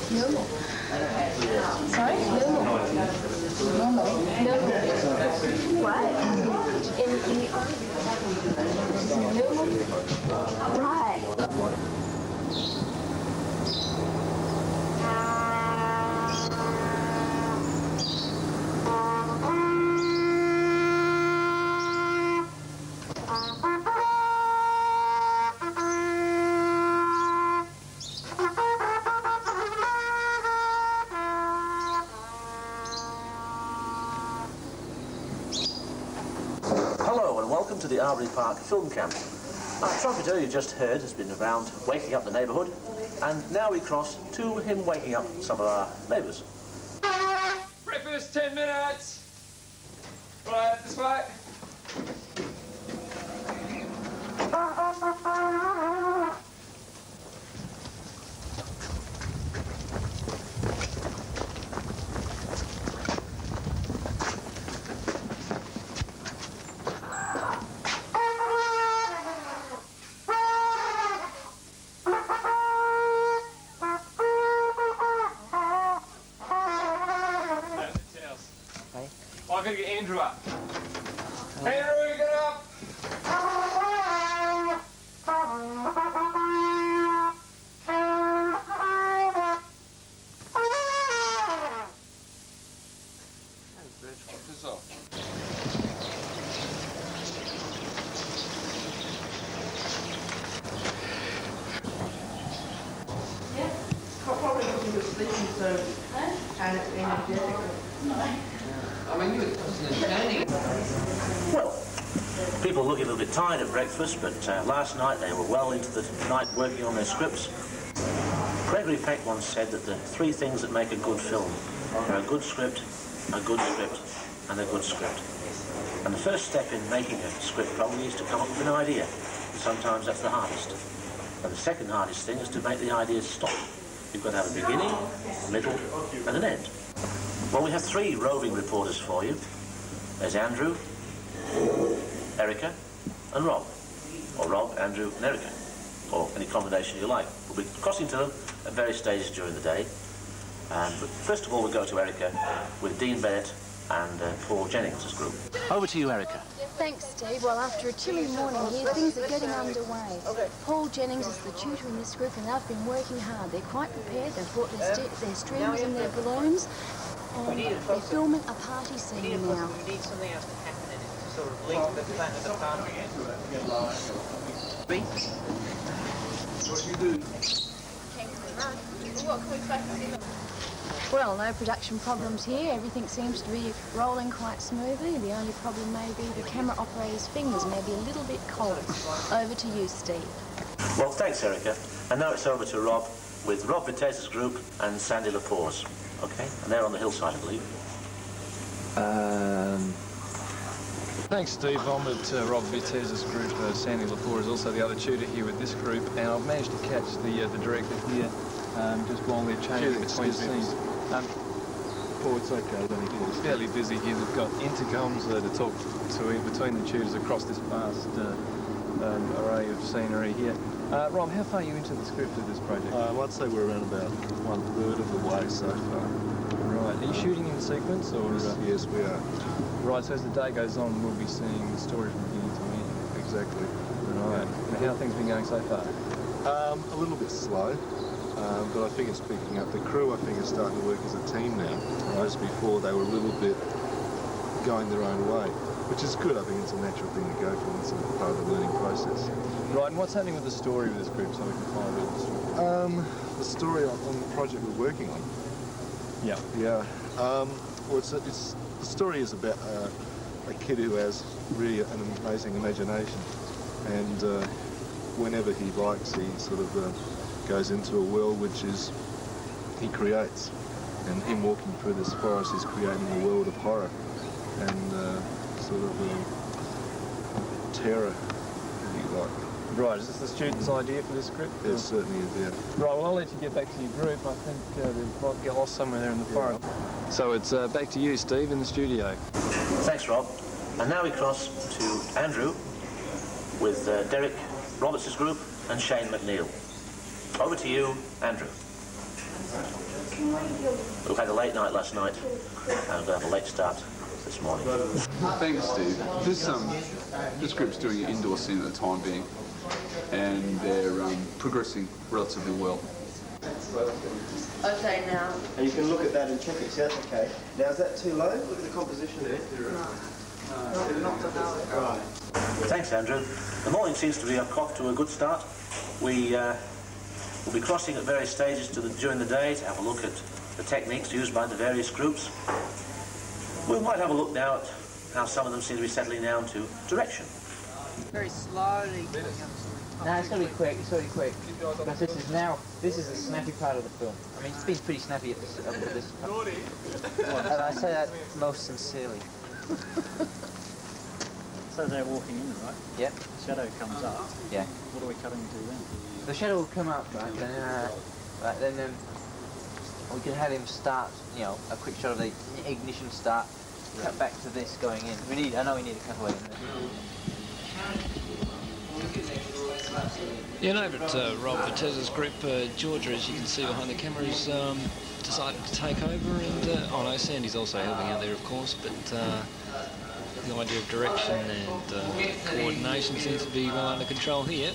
Normal. Sorry? Normal. Normal. Normal. What? In the normal. Right. Welcome to the Arbury Park Film Camp. Our trumpeter you just heard has been around waking up the neighbourhood, and now we cross to him waking up some of our neighbours. Breakfast, 10 minutes! Right, this way. I'm gonna get Andrew up. Andrew, get up! Yeah, probably because you're sleeping so and it's energetic. I mean, you were entertaining. Well, people look a little bit tired at breakfast, but last night they were well into the night working on their scripts. Gregory Peck once said that the three things that make a good film are a good script, and a good script. And the first step in making a script probably is to come up with an idea. And sometimes that's the hardest. And the second hardest thing is to make the idea stop. You've got to have a beginning, a middle, and an end. Well, we have three roving reporters for you. There's Andrew, Erica, and Rob. Or Rob, Andrew, and Erica. Or any combination you like. We'll be crossing to them at various stages during the day. But first of all, we'll go to Erica with Dean Bennett and Paul Jennings' group. Over to you, Erica. Thanks, Steve. Well, after a chilly morning here, things are getting underway. Paul Jennings is the tutor in this group, and they've been working hard. They're quite prepared. They've brought their streamers and their balloons, and they're filming a party scene now. We need something else to happen in it to sort of link the plan of the party again. What do you do? What can we expect to see? Well, no production problems here. Everything seems to be rolling quite smoothly. The only problem may be the camera operator's fingers may be a little bit cold. Over to you, Steve. Well, thanks, Erica. And now it's over to Rob with Rob Vitesse's group and Sandy Lapore's. Okay? And they're on the hillside, I believe. Thanks, Steve. I'm at Rob Vitesse's group. Sandy Lapore is also the other tutor here with this group, and I've managed to catch the director here just while they're changing between scenes. Paul, it's okay. It's fairly busy here. We've got intercoms to talk to between the tutors across this vast array of scenery here. Rob, how far are you into the script of this project? I'd say we're around about 1/3 of the way so far. Right. Are you shooting in sequence, or Yes, we are. Right. So as the day goes on, we'll be seeing the story from beginning to end. Exactly. Right. And how have things been going so far? A little bit slow, but I think it's picking up. The crew, I think, is starting to work as a team now. Whereas before, they were a little bit going their own way, which is good. I think it's a natural thing to go through. It's part of the learning process. Right, and what's happening with the story of this group, so we can find out the story? The story on the project we're working on. Yeah. Yeah. Well, the story is about a kid who has really an amazing imagination, and whenever he likes, he sort of goes into a world which is he creates. And him walking through this forest is creating a world of horror and sort of terror, if you like. Right, is this the student's idea for this script? It certainly is, yeah. Right, well, I'll let you get back to your group. I think they might get lost somewhere there in the forest. So it's back to you, Steve, in the studio. Thanks, Rob. And now we cross to Andrew with Derek Roberts' group and Shane McNeil. Over to you, Andrew. We've had a late night last night, and we've had a late start this morning. Thanks, Steve. This group's doing an indoor scene at the time being, and they're progressing relatively well. Okay, now. And you can look at that and check it, see that's okay. Now, is that too low? Look at the composition there. Not to know it. Right. Thanks, Andrew. The morning seems to be off to a good start. We'll be crossing at various stages during the day to have a look at the techniques used by the various groups. We might have a look now at how some of them seem to be settling down to direction. Very slowly. No, it's going to be quick. It's going to be quick. Because this is a snappy part of the film. I mean, it's been pretty snappy up to this point. And I say that most sincerely. So they're walking in, right? Yep. The shadow comes up. Yeah. What are we cutting to then? The shadow will come up, right? Then we can have him start, you know, a quick shot of the ignition start, cut back to this going in. I know we need a cutaway in there. Yeah, and over at Rob Vitez's group, Georgia, as you can see behind the camera, has decided to take over, and oh no, Sandy's also helping out there, of course, but the idea of direction and coordination seems to be well under control here.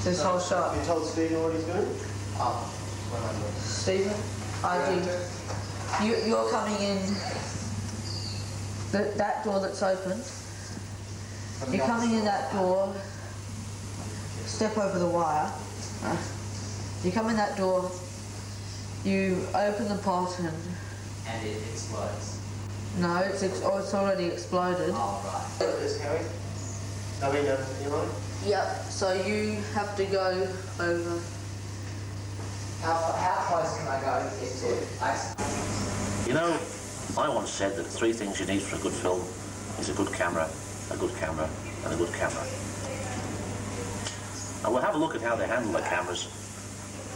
This whole shot. You told Stephen what he's doing? Stephen, I think you're coming in that door that's open. You're coming in that door, step over the wire. You come in that door, you open the pot and it explodes. No, it's already exploded. Oh, right. Is Harry? I mean, you know? Yep, so you have to go over. How close can I go to get to it? You know, I once said that 3 things you need for a good film is a good camera, and a good camera. And we'll have a look at how they handle their cameras,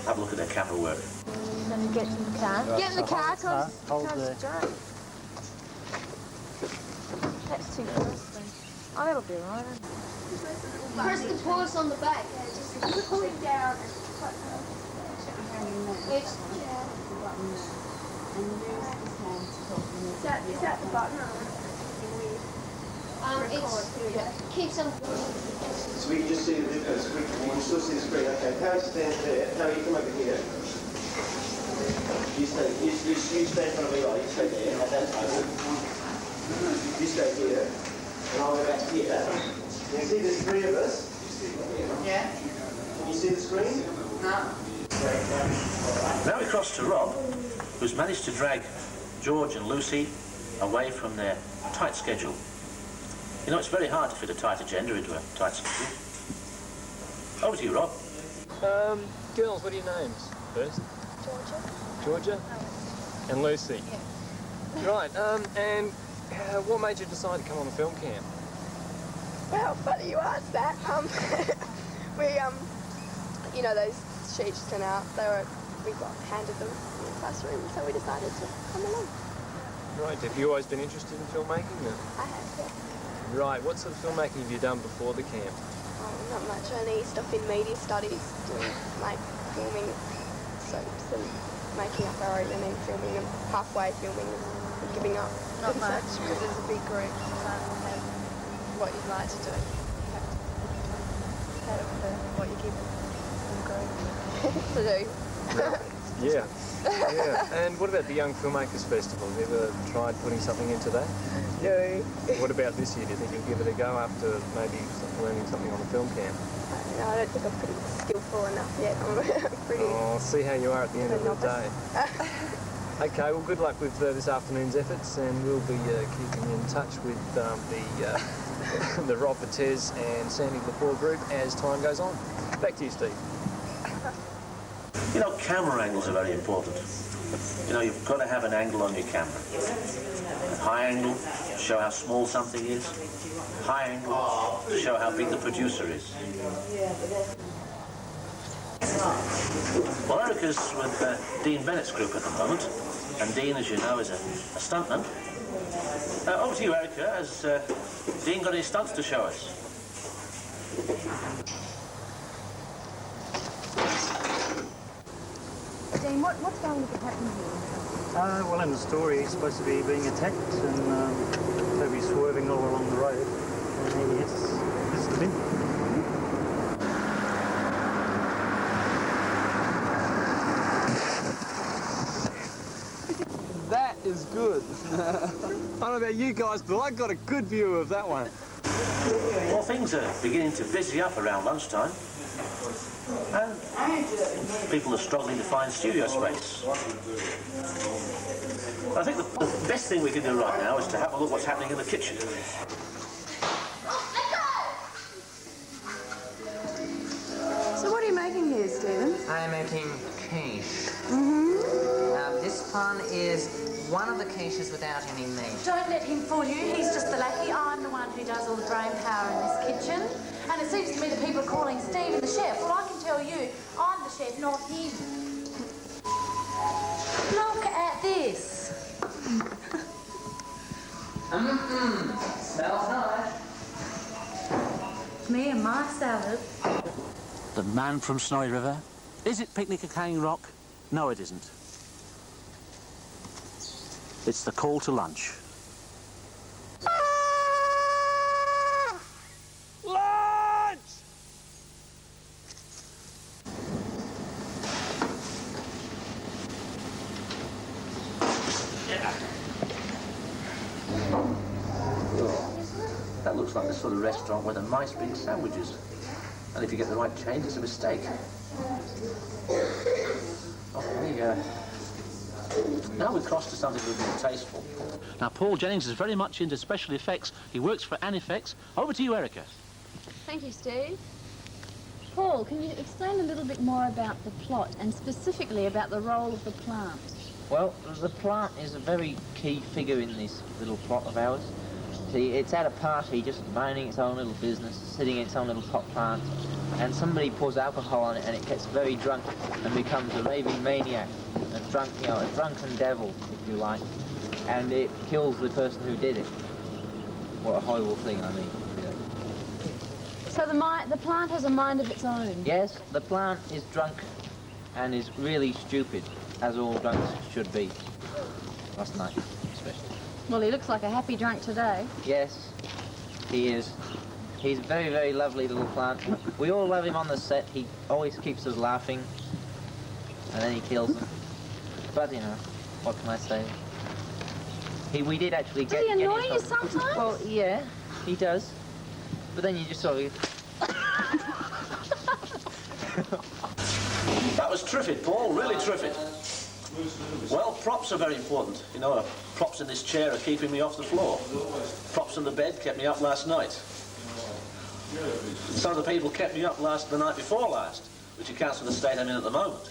have a look at their camera work. Let me get in the car. Right, Get in the so car, hold cause there. Joe. That's too close then. Oh, that'll be alright. Press the pause on the back. Just pull it down. It's, is that the button? It keeps on. So we can just see the difference. We can still see the screen. Okay, Harry stands there. Harry, you come over here. You stay in front of me, right? You stay there. You stay here. And I'll go back here. You see there's 3 of us? Yeah? Can you see the screen? No. Now we cross to Rob, who's managed to drag George and Lucy away from their tight schedule. You know, it's very hard to fit a tight agenda into a tight schedule. Over to you, Rob. Girls, what are your names first? Georgia? And Lucy? Yeah. Right, and what made you decide to come on the film camp? Well, funny you asked that. We, you know, those sheets sent out, we got handed them in the classroom, so we decided to come along. Right, have you always been interested in filmmaking? Or? I have, yeah. Right, what sort of filmmaking have you done before the camp? Not much, only stuff in media studies, doing, like, filming soaps and making up our own and then filming them, halfway filming them and giving up. Not much, because there's a big group. You can't have what you'd like to do. You have to pay for what you're given and grow to do. Yeah. Yeah. And what about the Young Filmmakers Festival? Have you ever tried putting something into that? No. What about this year? Do you think you'll give it a go after maybe learning something on the film camp? No, I don't think I'm pretty skillful enough yet. I'm pretty... Oh, I'll see how you are at the end of the day. Okay, well, good luck with this afternoon's efforts, and we'll be keeping in touch with the Rob Vitez and Sandy Lepore group as time goes on. Back to you, Steve. You know, camera angles are very important. You know, you've got to have an angle on your camera. A high angle, show how small something is. High angle, show how big the producer is. Well, Erica's with Dean Bennett's group at the moment, and Dean, as you know, is a stuntman. Over to you, Erica. Has Dean got any stunts to show us? Dean, what's going to happen here? Well, in the story, he's supposed to be being attacked and Toby's swerving all along the road and he hits the bin. That is good. I don't know about you guys, but I got a good view of that one. Well, things are beginning to busy up around lunchtime. And people are struggling to find studio space. I think the best thing we can do right now is to have a look what's happening in the kitchen. So what are you making here, Stephen? I'm making quiche. This one is one of the quiches without any meat. Don't let him fool you. He's just the lackey. I'm the one who does all the brain power in this kitchen. And it seems to me that people are calling Stephen the chef. Well, I can tell you, I'm the chef, not him. Look at this. Smells nice. Me and my salad. The man from Snowy River? Is it Picnic at Hanging Rock? No, it isn't. It's the call to lunch. Lunch! That looks like the sort of restaurant where the mice bring sandwiches. And if you get the right change, it's a mistake. Oh, there you go. Now we've crossed to something a little more tasteful. Now, Paul Jennings is very much into special effects. He works for Anifex. Over to you, Erica. Thank you, Steve. Paul, can you explain a little bit more about the plot and specifically about the role of the plant? Well, the plant is a very key figure in this little plot of ours. See, it's at a party just minding its own little business, sitting in its own little pot plant, and somebody pours alcohol on it and it gets very drunk and becomes a raving maniac, a drunken devil, if you like, and it kills the person who did it. What a horrible thing, I mean. So the plant has a mind of its own? Yes, the plant is drunk and is really stupid, as all drunks should be. Last night, especially. Well, he looks like a happy drunk today. Yes, he is. He's a very, very lovely little plant. We all love him on the set. He always keeps us laughing, and then he kills them. But, you know, what can I say? We did actually get... Does he annoy you sometimes? Well, yeah, he does. But then you just sort of... That was terrific, Paul, really terrific. Well, props are very important. You know, props in this chair are keeping me off the floor. Props in the bed kept me up last night. Some of the people kept me up the night before last, which accounts for the state I'm in at the moment.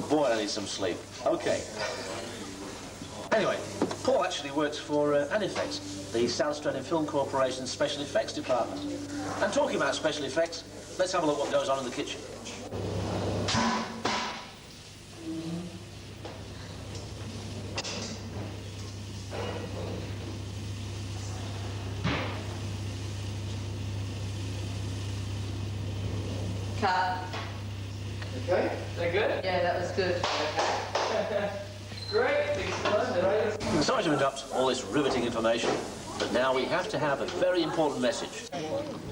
Boy, I need some sleep. Okay. Anyway, Paul actually works for Anifex, the South Australian Film Corporation's Special Effects Department. And talking about special effects, let's have a look what goes on in the kitchen. Cut. Okay. Is that good? Yeah, that was good. Great. Sorry to interrupt all this riveting information, but now we have to have a very important message.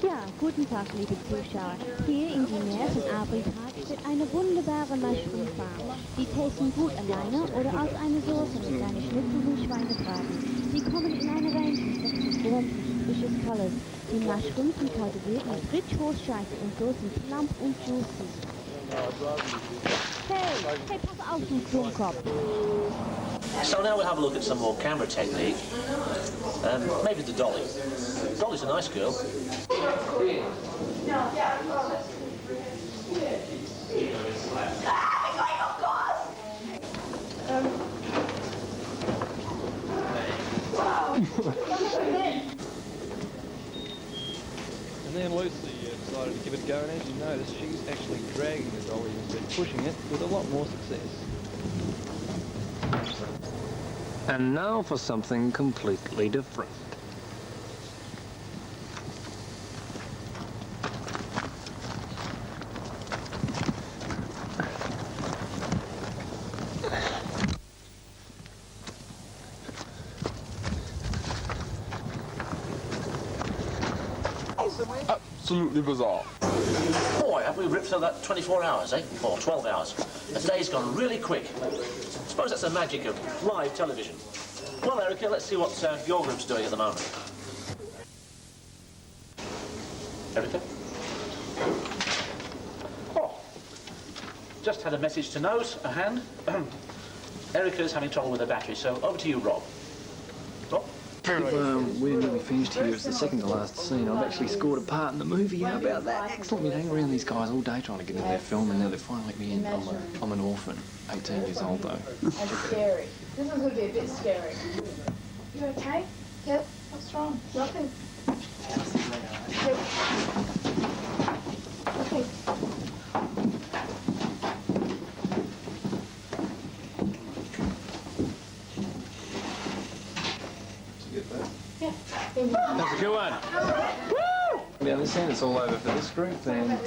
Ja, guten Tag, liebe Zuschauer. Hier in die Nähe von Abeltag steht eine wunderbare Mushroom Farm. Die tasten gut alleine oder aus einer Soße mit kleinen Schnitzel und Schweinebraten. Die kommen in eine Range mit 60 delicious colors. Die Mushrooms sind kultiviert mit rich Horse-Scheiße und so sind plump und juicy. Hey, pass auf, du Krummkopf. So now we'll have a look at some more camera technique. Maybe the dolly. Dolly's a nice girl. And then Lucy decided to give it a go, and as you notice, she's actually dragging the dolly instead of pushing it with a lot more success. And now for something completely different. absolutely bizarre. Boy, have we ripped through that 24 hours, eh? Or 12 hours. The day's gone really quick. Suppose that's the magic of live television. Well, Erica, let's see what your group's doing at the moment. Erica? Oh, just had a message to Nose, a hand. Erica's having trouble with her battery, so over to you, Rob. Rob? We're nearly finished here. It's the second to last scene. I've actually scored a part in the movie. How about that? Excellent. We've been hanging around these guys all day trying to get into their film, and now they've finally let me in. I'm an orphan. 18 years old, though. That's scary. This one's going to be a bit scary. You okay? Yep. What's wrong? Nothing. Okay. That's a good one. Now this end, it's all over for this group, and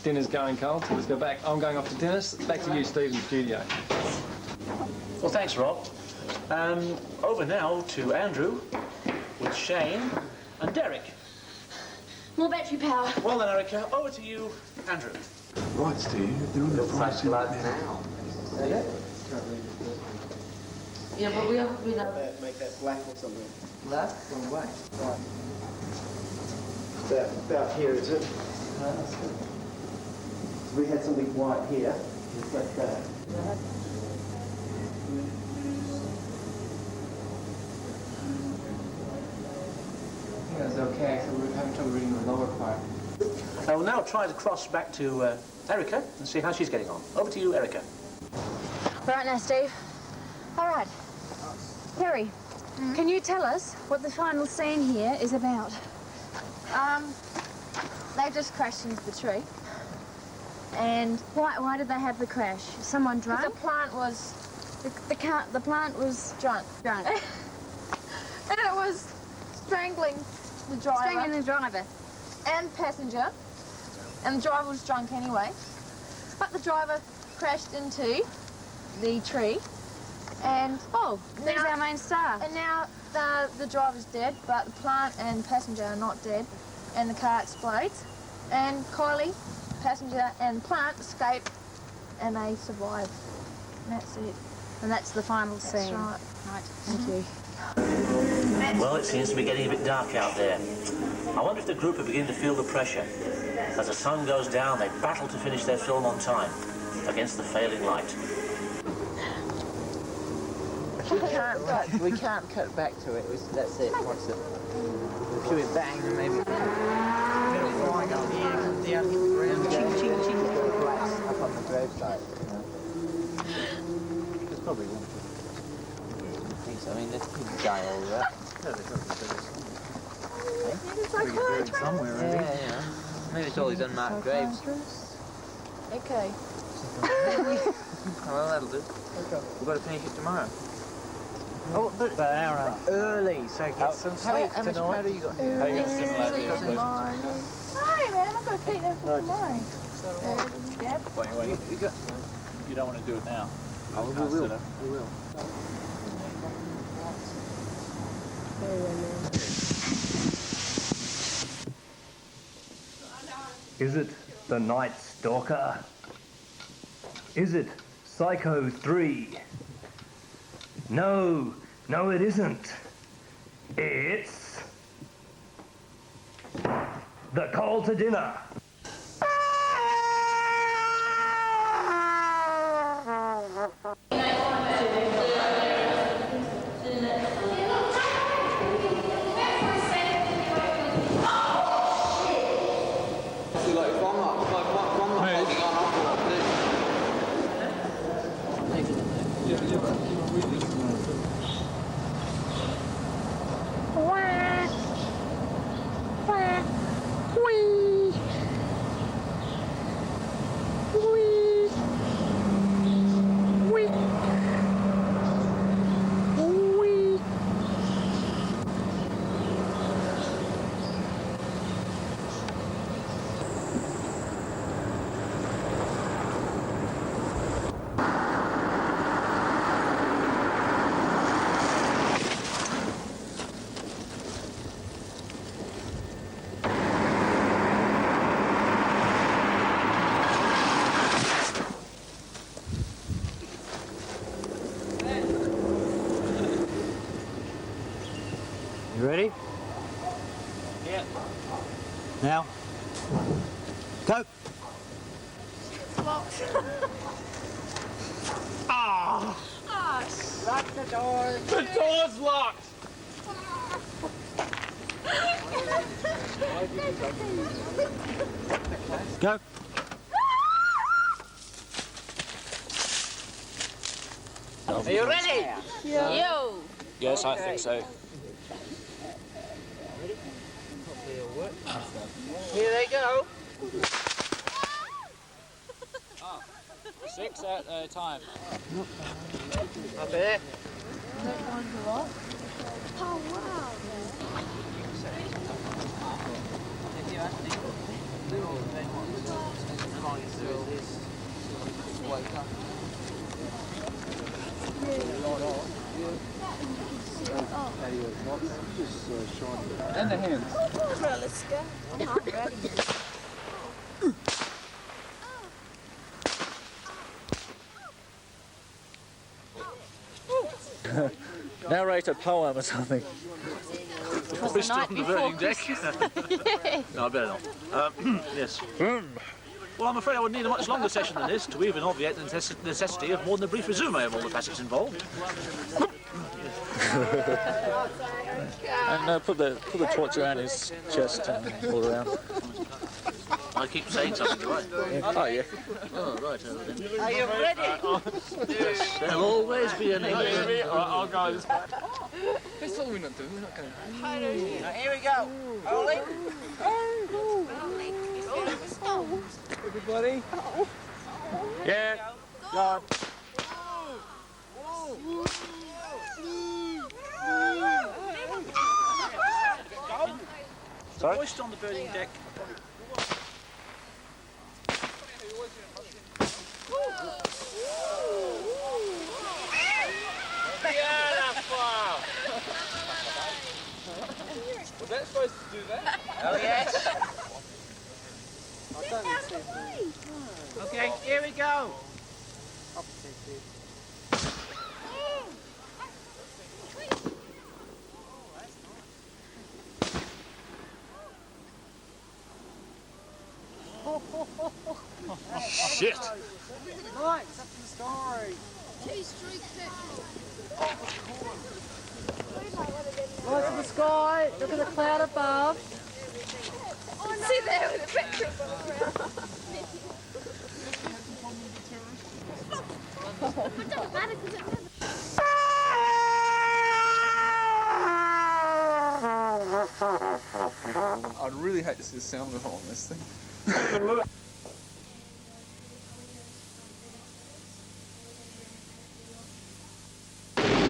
dinner's going cold, so let's go back. I'm going off to dinner. Back to you, Steve, in the studio. Well, thanks, Rob. Over now to Andrew, with Shane and Derek. More battery power. Well then, Erica, over to you, Andrew. Right, Steve, they're on the flight now. Yeah, but we haven't been up. Make that black or something. Black or white? Right. About here, is it? That's good. We had something white here. It's like that. Yeah, it's okay, so we're having trouble reading the lower part. I will now try to cross back to Erica and see how she's getting on. Over to you, Erica. Right now, Steve. All right. Terry, can you tell us what the final scene here is about? They just crashed into the tree. And why did they have the crash? Someone drunk? The plant was... The plant was drunk. Drunk. And it was strangling the driver. Strangling the driver. And passenger. And the driver was drunk anyway. But the driver crashed into the tree. And there's our main star. And now the driver's dead, but the plant and passenger are not dead. And the car explodes. And Kylie, passenger and plant escape, and they survive. And that's it. And that's the final scene. That's right. Right, thank you. Well, it seems to be getting a bit dark out there. I wonder if the group are beginning to feel the pressure. As the sun goes down, they battle to finish their film on time against the failing light. We can't cut back to it. That's it. Once it, should we bang and maybe flying up here, come down, hit the ground, ching, ching, ching, blacks up on the gravesite. There's probably one. I think so. I mean, there's people die all that. Somewhere, yeah. Maybe it's all these unmarked graves. Okay. Well, that'll do. We've got to finish it tomorrow. Oh, but an hour early, so get some sleep how much tonight. powder you got here? Hey, man, I've got to keep them for tomorrow. Yep. Wait, you don't want to do it now. Oh, we will. Is it the Night Stalker? Is it Psycho 3? No, it isn't. It's The Call to Dinner. It's locked. Ah! Oh, Lock the door. The door's locked. Go. Are you ready? Yeah. Yo. Yes, I think so. Here they go. 6 at a time. Up there. Oh, wow. And the hands. Well, let's go. I'm not ready. Narrate a poem or something. We're still on the burning deck. No, I better not. Yes. Well, I'm afraid I would need a much longer session than this to even obviate the necessity of more than a brief resume of all the facets involved. And put the torch around his chest and all around. I keep saying something, do I? Oh, yeah. Oh, right. Are you ready? Yes, there'll always be an end. Alright, I'll go this way. That's all we're not doing. We're not going. Now, here we go. Ollie. Everybody? Yeah. Go. Sorry? Hoist on the burning deck. Was that supposed to do that? Oh, yes. Okay, here we go. Shit! Lights up in the sky. Lights in the sky. Look at the cloud above. See there with the picture. It doesn't matter because it never... I'd really hate to see the sound on this thing.